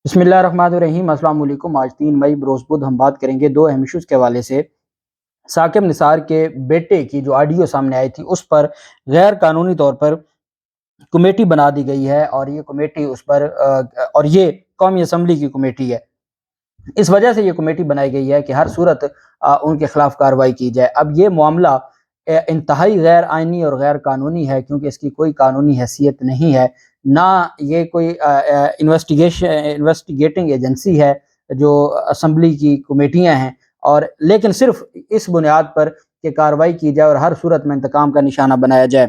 بسم اللہ الرحمن الرحیم۔ السلام علیکم۔ آج 3 مئی بروز بدھ ہم بات کریں گے دو اہم ایشوز کے حوالے سے۔ ثاقب نثار کے بیٹے کی جو آڈیو سامنے آئی تھی اس پر غیر قانونی طور پر کمیٹی بنا دی گئی ہے، اور یہ کمیٹی اس پر اور یہ قومی اسمبلی کی کمیٹی ہے۔ اس وجہ سے یہ کمیٹی بنائی گئی ہے کہ ہر صورت ان کے خلاف کارروائی کی جائے۔ اب یہ معاملہ انتہائی غیر آئینی اور غیر قانونی ہے، کیونکہ اس کی کوئی قانونی حیثیت نہیں ہے، نہ یہ کوئی انویسٹیگیٹنگ ایجنسی ہے جو اسمبلی کی کمیٹیاں ہیں، اور لیکن صرف اس بنیاد پر کہ کارروائی کی جائے اور ہر صورت میں انتقام کا نشانہ بنایا جائے۔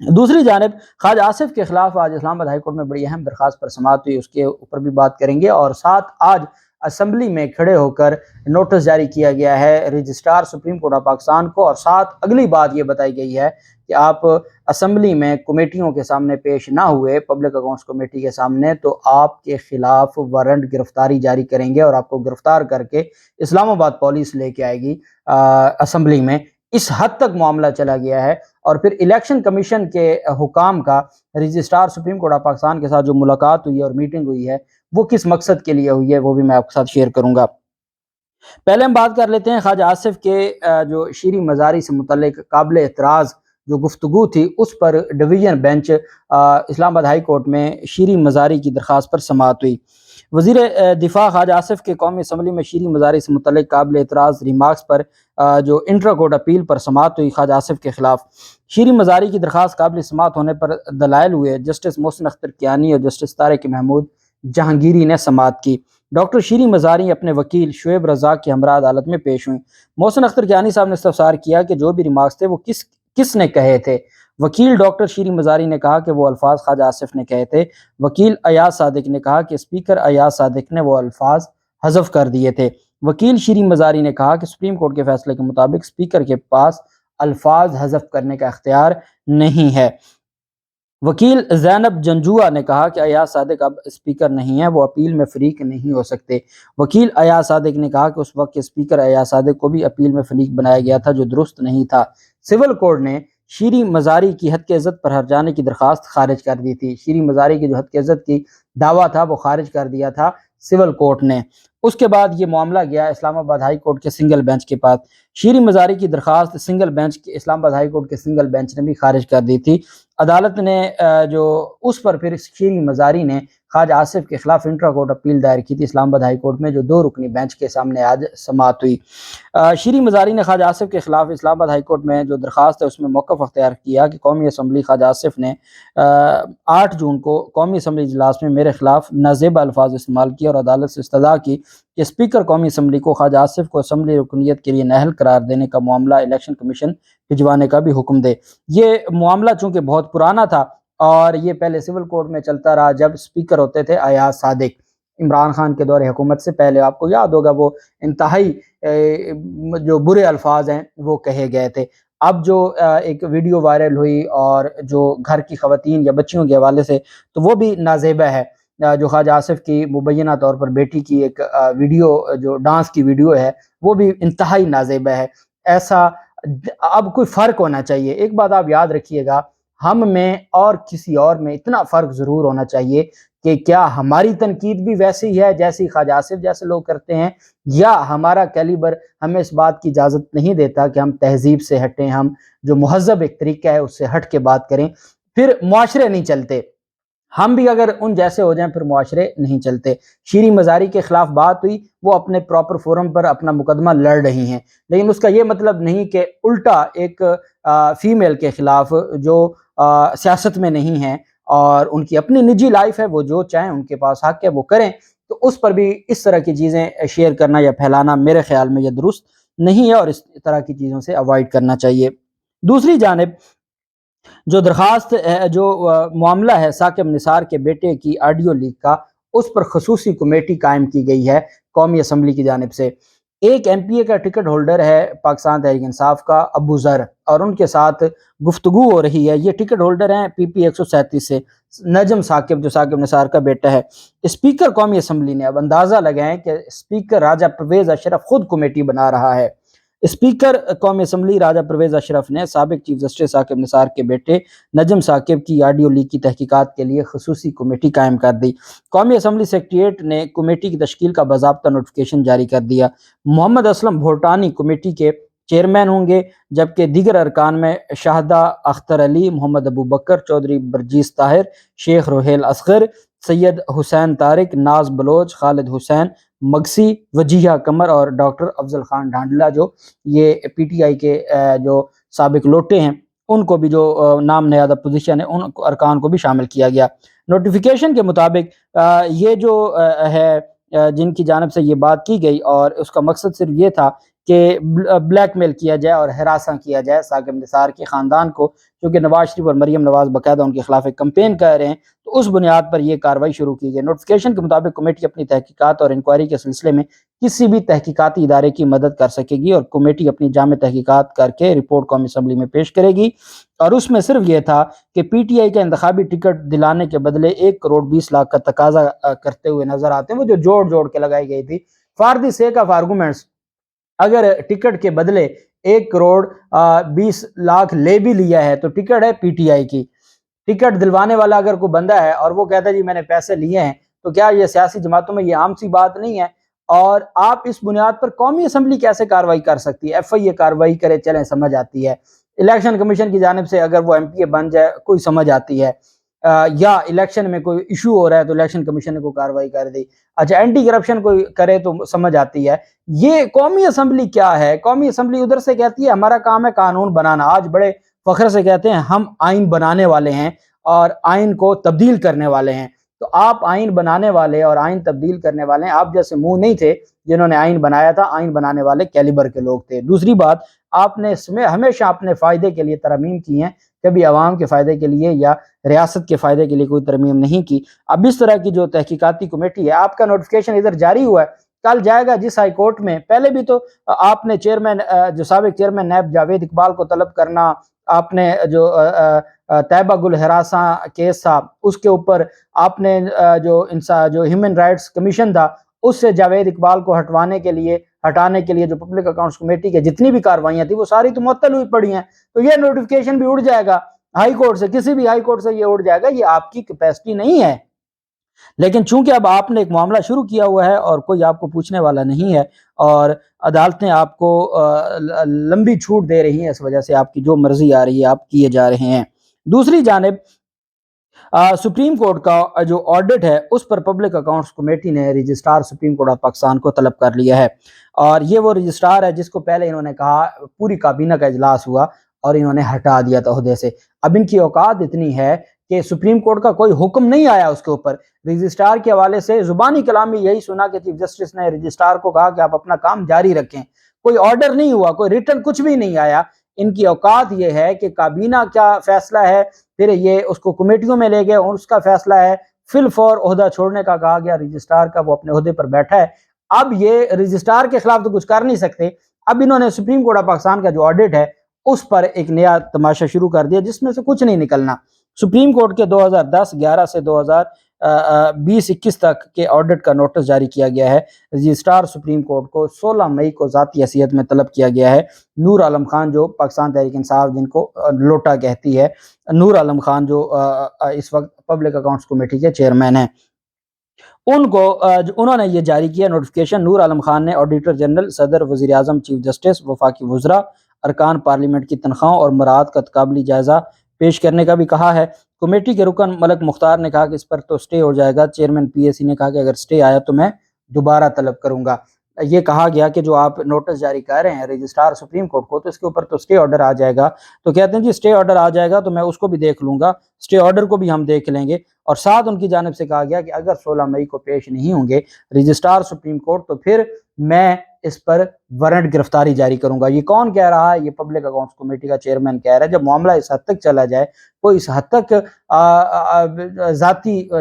دوسری جانب خواجہ آصف کے خلاف آج اسلام آباد ہائی کورٹ میں بڑی اہم درخواست پر سماعت ہوئی، اس کے اوپر بھی بات کریں گے، اور ساتھ آج اسمبلی میں کھڑے ہو کر نوٹس جاری کیا گیا ہے registrar supreme court of Pakistan کو، اور ساتھ اگلی بات یہ بتائی گئی ہے کہ آپ اسمبلی میں کمیٹیوں کے سامنے پیش نہ ہوئے، پبلک اکاؤنٹس کمیٹی کے سامنے، تو آپ کے خلاف وارنٹ گرفتاری جاری کریں گے اور آپ کو گرفتار کر کے اسلام آباد پولیس لے کے آئے گی اسمبلی میں۔ اس حد تک معاملہ چلا گیا ہے۔ اور پھر الیکشن کمیشن کے حکام کا registrar supreme court of Pakistan کے ساتھ جو ملاقات ہوئی ہے اور میٹنگ ہوئی ہے وہ کس مقصد کے لیے ہوئی ہے وہ بھی میں آپ کے ساتھ شیئر کروں گا۔ پہلے ہم بات کر لیتے ہیں خواجہ آصف کے جو شیریں مزاری سے متعلق قابل اعتراض جو گفتگو تھی اس پر ڈویژن بینچ اسلام آباد ہائی کورٹ میں شیریں مزاری کی درخواست پر سماعت ہوئی۔ وزیر دفاع خواجہ آصف کے قومی اسمبلی میں شیریں مزاری سے متعلق قابل اعتراض ریمارکس پر جو انٹرا کورٹ اپیل پر سماعت ہوئی خواجہ آصف کے خلاف۔ شیریں مزاری کی درخواست قابل سماعت ہونے پر دلائل ہوئے جسٹس محسن اختر کیانی اور جسٹس طارق محمود جہانگیری نے سماعت کی۔ ڈاکٹر شیریں مزاری اپنے وکیل شعیب رزاق کے ہمراہ عدالت میں پیش ہوئیں۔ محسن اختر کیانی صاحب نے استفسار کیا کہ جو بھی ریمارکس تھے وہ کس نے کہے تھے۔ وکیل ڈاکٹر شیریں مزاری نے کہا کہ وہ الفاظ خواجہ آصف نے کہے تھے۔ وکیل ایاز صادق نے کہا کہ اسپیکر ایاز صادق نے وہ الفاظ حذف کر دیے تھے۔ وکیل شیریں مزاری نے کہا کہ سپریم کورٹ کے فیصلے کے مطابق اسپیکر کے پاس الفاظ حذف کرنے کا اختیار نہیں ہے۔ وکیل زینب جنجوعہ نے کہا کہ ایاز صادق اب اسپیکر نہیں ہیں، وہ اپیل میں فریق نہیں ہو سکتے۔ وکیل ایاز صادق نے کہا کہ اس وقت کے اسپیکر ایاز صادق کو بھی اپیل میں فریق بنایا گیا تھا جو درست نہیں تھا۔ سول کورٹ نے شیریں مزاری کی حد کے عزت پر ہرجانے کی درخواست خارج کر دی تھی۔ شیریں مزاری کی جو حد کے عزت کی دعویٰ تھا وہ خارج کر دیا تھا سول کورٹ نے۔ اس کے بعد یہ معاملہ گیا اسلام آباد ہائی کورٹ کے سنگل بینچ کے پاس۔ شیریں مزاری کی درخواست اسلام آباد ہائی کورٹ کے سنگل بینچ نے بھی خارج کر دی تھی۔ عدالت نے جو اس پر پھر شیریں مزاری نے خواجہ آصف کے خلاف انٹرا کورٹ اپیل دائر کی تھی اسلام آباد ہائی کورٹ میں، جو 2 رکنی بینچ کے سامنے آج سماعت ہوئی۔ شیریں مزاری نے خواجہ آصف کے خلاف اسلام آباد ہائی کورٹ میں جو درخواست ہے اس میں موقف اختیار کیا کہ قومی اسمبلی خواجہ آصف نے 8 جون کو قومی اسمبلی اجلاس میں میرے خلاف نازیبا الفاظ استعمال کیے اور عدالت سے استدعا کی کہ اسپیکر قومی اسمبلی کو خواجہ آصف کو اسمبلی رکنیت کے لیے نااہل قرار دینے کا معاملہ الیکشن کمیشن بھجوانے کا بھی حکم دے۔ یہ معاملہ چونکہ بہت پرانا تھا اور یہ پہلے سول کورٹ میں چلتا رہا جب اسپیکر ہوتے تھے ایاز صادق، عمران خان کے دور حکومت سے پہلے، آپ کو یاد ہوگا وہ انتہائی جو برے الفاظ ہیں وہ کہے گئے تھے۔ اب جو ایک ویڈیو وائرل ہوئی اور جو گھر کی خواتین یا بچیوں کے حوالے سے، تو وہ بھی نازیبہ ہے۔ جو خواجہ آصف کی مبینہ طور پر بیٹی کی ایک ویڈیو جو ڈانس کی ویڈیو ہے وہ بھی انتہائی نازیبہ ہے۔ ایسا اب کوئی فرق ہونا چاہیے۔ ایک بات آپ یاد رکھیے گا، ہم میں اور کسی اور میں اتنا فرق ضرور ہونا چاہیے کہ کیا ہماری تنقید بھی ویسی ہے جیسی خواجہ آصف جیسے لوگ کرتے ہیں، یا ہمارا کیلیبر ہمیں اس بات کی اجازت نہیں دیتا کہ ہم تہذیب سے ہٹیں، ہم جو مہذب ایک طریقہ ہے اس سے ہٹ کے بات کریں، پھر معاشرے نہیں چلتے۔ ہم بھی اگر ان جیسے ہو جائیں پھر معاشرے نہیں چلتے۔ شیریں مزاری کے خلاف بات ہوئی، وہ اپنے پراپر فورم پر اپنا مقدمہ لڑ رہی ہیں، لیکن اس کا یہ مطلب نہیں کہ الٹا ایک فیمیل کے خلاف جو سیاست میں نہیں ہیں اور ان کی اپنی نجی لائف ہے، وہ جو چاہیں ان کے پاس حق ہے وہ کریں، تو اس پر بھی اس طرح کی چیزیں شیئر کرنا یا پھیلانا میرے خیال میں یہ درست نہیں ہے، اور اس طرح کی چیزوں سے اوائڈ کرنا چاہیے۔ دوسری جانب جو درخواست جو معاملہ ہے ثاقب نثار کے بیٹے کی آڈیو لیک کا، اس پر خصوصی کمیٹی قائم کی گئی ہے قومی اسمبلی کی جانب سے۔ ایک ایم پی اے کا ٹکٹ ہولڈر ہے پاکستان تحریک انصاف کا ابو ذر، اور ان کے ساتھ گفتگو ہو رہی ہے۔ یہ ٹکٹ ہولڈر ہیں پی پی 137 سے، نجم ثاقب جو ثاقب نثار کا بیٹا ہے۔ اسپیکر قومی اسمبلی نے اب اندازہ لگائیں کہ اسپیکر راجہ پرویز اشرف خود کمیٹی بنا رہا ہے۔ اسپیکر قومی اسمبلی راجہ پرویز اشرف نے سابق چیف جسٹس ثاقب نثار کے بیٹے نجم ثاقب کی آڈیو لیک کی تحقیقات کے لیے خصوصی کمیٹی قائم کر دی۔ قومی اسمبلی سیکریٹریٹ نے کمیٹی کی تشکیل کا باضابطہ نوٹیفیکیشن جاری کر دیا۔ محمد اسلم بھوٹانی کمیٹی کے چیئرمین ہوں گے، جبکہ دیگر ارکان میں شاہدہ اختر علی، محمد ابو بکر، چودھری برجیس طاہر، شیخ روہیل اصغر، سید حسین طارق، ناز بلوچ، خالد حسین مگسی، وجیہہ قمر اور ڈاکٹر افضل خان ڈھانڈلہ، جو یہ پی ٹی آئی کے جو سابق لوٹے ہیں، ان کو بھی جو نام نہادہ پوزیشن ہے، ان ارکان کو بھی شامل کیا گیا۔ نوٹیفیکیشن کے مطابق یہ جو ہے جن کی جانب سے یہ بات کی گئی، اور اس کا مقصد صرف یہ تھا کہ بلیک میل کیا جائے اور ہراساں کیا جائے ثاقب نثار کے خاندان کو، کیونکہ نواز شریف اور مریم نواز باقاعدہ ان کے خلاف ایک کمپین کر رہے ہیں، تو اس بنیاد پر یہ کارروائی شروع کی گئی۔ نوٹیفیکیشن کے مطابق کمیٹی اپنی تحقیقات اور انکوائری کے سلسلے میں کسی بھی تحقیقاتی ادارے کی مدد کر سکے گی، اور کمیٹی اپنی جامع تحقیقات کر کے رپورٹ قومی اسمبلی میں پیش کرے گی۔ اور اس میں صرف یہ تھا کہ پی ٹی آئی کا انتخابی ٹکٹ دلانے کے بدلے 1,20,00,000 کا تقاضا کرتے ہوئے نظر آتے ہیں، وہ جو جوڑ کے لگائی گئی تھی for the sake of arguments. اگر ٹکٹ کے بدلے 1,20,00,000 لے بھی لیا ہے تو ٹکٹ ہے پی ٹی آئی کی۔ ٹکٹ دلوانے والا اگر کوئی بندہ ہے اور وہ کہتا ہے جی میں نے پیسے لیے ہیں، تو کیا یہ سیاسی جماعتوں میں یہ عام سی بات نہیں ہے؟ اور آپ اس بنیاد پر قومی اسمبلی کیسے کارروائی کر سکتی ہے؟ ایف آئی اے کارروائی کرے، چلیں سمجھ آتی ہے، الیکشن کمیشن کی جانب سے اگر وہ ایم پی اے بن جائے کوئی سمجھ آتی ہے، یا الیکشن میں کوئی ایشو ہو رہا ہے تو الیکشن کمیشن کو کارروائی کر دی، اچھا اینٹی کرپشن کوئی کرے تو سمجھ آتی ہے۔ یہ قومی اسمبلی کیا ہے؟ قومی اسمبلی ادھر سے کہتی ہے ہمارا کام ہے قانون بنانا، آج بڑے فخر سے کہتے ہیں ہم آئین بنانے والے ہیں اور آئین کو تبدیل کرنے والے ہیں۔ تو آپ آئین بنانے والے اور آئین تبدیل کرنے والے ہیں، آپ جیسے منہ نہیں تھے جنہوں نے آئین بنایا تھا، آئین بنانے والے کیلیبر کے لوگ تھے۔ دوسری بات، آپ نے اس میں ہمیشہ اپنے فائدے کے لیے ترمیم کی ہیں، کبھی عوام کے فائدے کے لیے یا ریاست کے فائدے کے لیے کوئی ترمیم نہیں کی۔ اب اس طرح کی جو تحقیقاتی کمیٹی ہے، آپ کا نوٹیفیکیشن ادھر جاری ہوا ہے، کل جائے گا جس ہائی کورٹ میں، پہلے بھی تو آپ نے چیئرمین جو سابق چیئرمین نیب جاوید اقبال کو طلب کرنا، آپ نے جو طیبہ گل ہراساں کیس تھا اس کے اوپر آپ نے جو ہیومن رائٹس کمیشن تھا اس سے جاوید اقبال کو ہٹانے کے لیے جو پبلک اکاؤنٹس کمیٹی کے جتنی بھی کارروائیاں تھیں وہ ساری تو معطل ہوئی پڑی ہیں، تو یہ نوٹیفیکیشن بھی اڑ جائے گا ہائی کورٹ سے، کسی بھی ہائی کورٹ سے یہ اڑ جائے گا، یہ آپ کی کیپیسٹی نہیں ہے۔ لیکن چونکہ اب آپ نے ایک معاملہ شروع کیا ہوا ہے اور کوئی آپ کو پوچھنے والا نہیں ہے، اور عدالتیں آپ کو لمبی چھوٹ دے رہی ہیں، اس وجہ سے آپ کی جو مرضی آ رہی ہے آپ کیے جا رہے ہیں۔ دوسری جانب سپریم کورٹ کا جو آڈٹ ہے اس پر پبلک اکاؤنٹس کمیٹی نے registrar supreme court of Pakistan کو طلب کر لیا ہے، اور یہ وہ رجسٹرار ہے جس کو پہلے انہوں نے کہا پوری کابینہ کا اجلاس ہوا اور انہوں نے ہٹا دیا تھا عہدے سے۔ اب ان کی اوقات اتنی ہے کہ سپریم کورٹ کا کوئی حکم نہیں آیا اس کے اوپر، رجسٹرار کے حوالے سے زبانی کلام میں یہی سنا کہ چیف جسٹس نے رجسٹرار کو کہا کہ آپ اپنا کام جاری رکھیں، کوئی آرڈر نہیں ہوا، کوئی ریٹن کچھ بھی نہیں آیا۔ ان کی اوقات یہ ہے کہ کابینہ کیا فیصلہ ہے، پھر یہ اس کو کمیٹیوں میں لے گئے اور اس کا فیصلہ ہے، فی الفور عہدہ چھوڑنے کا کہا گیا رجسٹرار کا، وہ اپنے عہدے پر بیٹھا ہے۔ اب یہ رجسٹرار کے خلاف تو کچھ کر نہیں سکتے، اب انہوں نے سپریم کورٹ آف پاکستان کا جو آڈٹ ہے اس پر ایک نیا تماشا شروع کر دیا جس میں سے کچھ نہیں نکلنا۔ سپریم کورٹ کے 2010-11 سے 2020-21 تک کے آڈٹ کا نوٹس جاری کیا گیا ہے۔ رجسٹرار سپریم کورٹ کو 16 مئی کو ذاتی حیثیت میں طلب کیا گیا ہے۔ نور عالم خان جو پاکستان تحریک انصاف جن کو لوٹا کہتی ہے، نور عالم خان جو اس وقت پبلک اکاؤنٹس کمیٹی کے چیئرمین ہیں، انہوں نے یہ جاری کیا نوٹیفیکیشن۔ نور عالم خان نے آڈیٹر جنرل، صدر، وزیر اعظم، چیف جسٹس، وفاقی وزراء، ارکان پارلیمنٹ کی تنخواہوں اور مراعات کا تقابلی جائزہ پیش کرنے کا بھی کہا ہے۔ کمیٹی کے رکن ملک مختار نے کہا کہ اس پر تو سٹے ہو جائے گا، چیئرمین پی اے سی نے کہا کہ اگر سٹے آیا تو میں دوبارہ طلب کروں گا۔ یہ کہا گیا کہ جو آپ نوٹس جاری کر رہے ہیں رجسٹرار سپریم کورٹ کو، تو اس کے اوپر تو سٹے آرڈر آ جائے گا، تو کہتے ہیں جی سٹے آرڈر آ جائے گا تو میں اس کو بھی دیکھ لوں گا، سٹے آرڈر کو بھی ہم دیکھ لیں گے۔ اور ساتھ ان کی جانب سے کہا گیا کہ اگر 16 مئی کو پیش نہیں ہوں گے رجسٹرار سپریم کورٹ تو پھر میں اس پر وارنٹ گرفتاری جاری کروں گا۔ یہ کون کہہ رہا ہے؟ یہ پبلک اکاؤنٹس کمیٹی کا چیئرمین کہہ رہا ہے۔ جب معاملہ اس حد تک چلا جائے، کوئی اس حد تک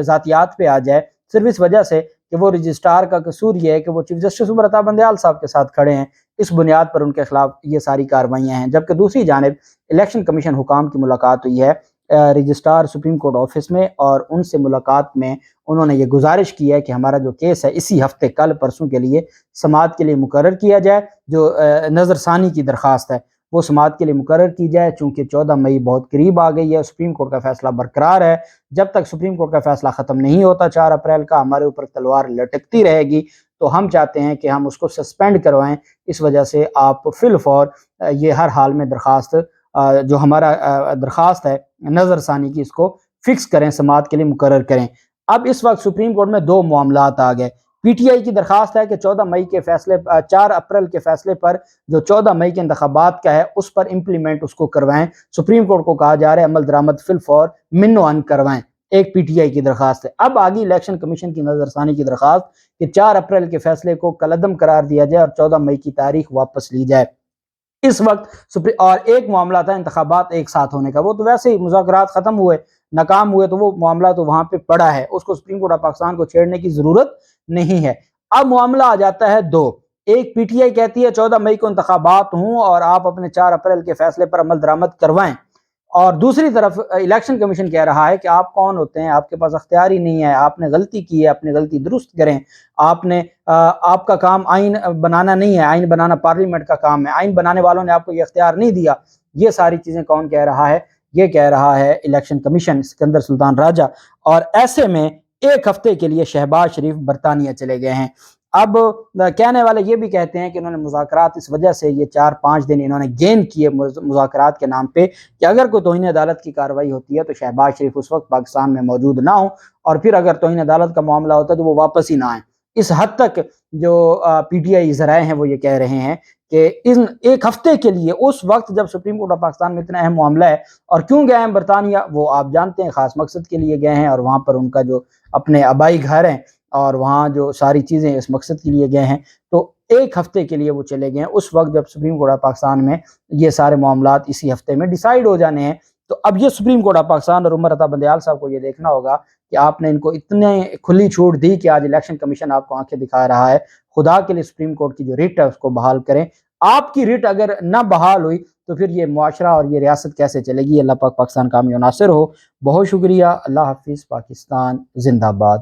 ذاتیات پہ آ جائے، صرف اس وجہ سے کہ وہ رجسٹرار کا قصور یہ ہے کہ وہ چیف جسٹس عمر عطا بندیال صاحب کے ساتھ کھڑے ہیں، اس بنیاد پر ان کے خلاف یہ ساری کارروائیاں ہیں۔ جبکہ دوسری جانب الیکشن کمیشن حکام کی ملاقات ہوئی ہے رجسٹرار سپریم کورٹ آفس میں، اور ان سے ملاقات میں انہوں نے یہ گزارش کی ہے کہ ہمارا جو کیس ہے اسی ہفتے کل پرسوں کے لیے سماعت کے لیے مقرر کیا جائے۔ جو نظر ثانی کی درخواست ہے وہ سماعت کے لیے مقرر کی جائے، چونکہ 14 مئی بہت قریب آ گئی ہے، سپریم کورٹ کا فیصلہ برقرار ہے۔ جب تک سپریم کورٹ کا فیصلہ ختم نہیں ہوتا 4 اپریل کا، ہمارے اوپر تلوار لٹکتی رہے گی، تو ہم چاہتے ہیں کہ ہم اس کو سسپینڈ کروائیں۔ اس وجہ سے آپ فی الفور یہ ہر حال میں درخواست جو ہمارا درخواست ہے نظر ثانی کی، اس کو فکس کریں، سماعت کے لیے مقرر کریں۔ اب اس وقت سپریم کورٹ میں 2 معاملات آ گئے۔ پی ٹی آئی کی درخواست ہے کہ 14 مئی کے فیصلے 4 اپریل کے فیصلے پر جو 14 مئی کے انتخابات کا ہے اس پر امپلیمنٹ اس کو کروائیں۔ سپریم کورٹ کو کہا جا رہا ہے عمل درآمد فی الفور من و عن کروائیں، ایک پی ٹی آئی کی درخواست ہے۔ اب آگی الیکشن کمیشن کی نظر ثانی کی درخواست کہ 4 اپریل کے فیصلے کو کالعدم قرار دیا جائے اور 14 مئی کی تاریخ واپس لی جائے۔ اس وقت اور ایک معاملہ تھا انتخابات ایک ساتھ ہونے کا، وہ تو ویسے ہی مذاکرات ختم ہوئے، ناکام ہوئے، تو وہ معاملہ تو وہاں پہ پڑا ہے، اس کو سپریم کورٹ آف پاکستان کو چھیڑنے کی ضرورت نہیں ہے۔ اب معاملہ آ جاتا ہے 2، ایک پی ٹی آئی کہتی ہے 14 مئی کو انتخابات ہوں اور آپ اپنے 4 اپریل کے فیصلے پر عمل درآمد کروائیں، اور دوسری طرف الیکشن کمیشن کہہ رہا ہے کہ آپ کون ہوتے ہیں، آپ کے پاس اختیار ہی نہیں ہے، آپ نے غلطی کی ہے، اپنی غلطی درست کریں، آپ کا کام آئین بنانا نہیں ہے، آئین بنانا پارلیمنٹ کا کام ہے، آئین بنانے والوں نے آپ کو یہ اختیار نہیں دیا۔ یہ ساری چیزیں کون کہہ رہا ہے؟ یہ کہہ رہا ہے الیکشن کمیشن، سکندر سلطان راجہ۔ اور ایسے میں ایک ہفتے کے لیے شہباز شریف برطانیہ چلے گئے ہیں۔ اب کہنے والے یہ بھی کہتے ہیں کہ انہوں نے مذاکرات اس وجہ سے یہ 4-5 دن انہوں نے گین کیے مذاکرات کے نام پہ کہ اگر کوئی توہین عدالت کی کارروائی ہوتی ہے تو شہباز شریف اس وقت پاکستان میں موجود نہ ہوں، اور پھر اگر توہین عدالت کا معاملہ ہوتا ہے تو وہ واپس ہی نہ آئیں۔ اس حد تک جو پی ٹی آئی ذرائع ہیں وہ یہ کہہ رہے ہیں کہ ان ایک ہفتے کے لیے، اس وقت جب سپریم کورٹ آف پاکستان میں اتنا اہم معاملہ ہے، اور کیوں گئے ہیں برطانیہ وہ آپ جانتے ہیں، خاص مقصد کے لیے گئے ہیں، اور وہاں پر ان کا جو اپنے آبائی گھر ہیں اور وہاں جو ساری چیزیں اس مقصد کے لیے گئے ہیں، تو ایک ہفتے کے لیے وہ چلے گئے ہیں اس وقت جب سپریم کورٹ آف پاکستان میں یہ سارے معاملات اسی ہفتے میں ڈیسائیڈ ہو جانے ہیں۔ تو اب یہ سپریم کورٹ آف پاکستان اور عمر عطا بندیال صاحب کو یہ دیکھنا ہوگا کہ آپ نے ان کو اتنے کھلی چھوٹ دی کہ آج الیکشن کمیشن آپ کو آنکھیں دکھا رہا ہے۔ خدا کے لیے سپریم کورٹ کی جو ریٹ ہے اس کو بحال کریں۔ آپ کی ریٹ اگر نہ بحال ہوئی تو پھر یہ معاشرہ اور یہ ریاست کیسے چلے گی؟ اللہ پاک پاکستان کامیاب ناصر ہو۔ بہت شکریہ، اللہ حافظ، پاکستان زندہ باد۔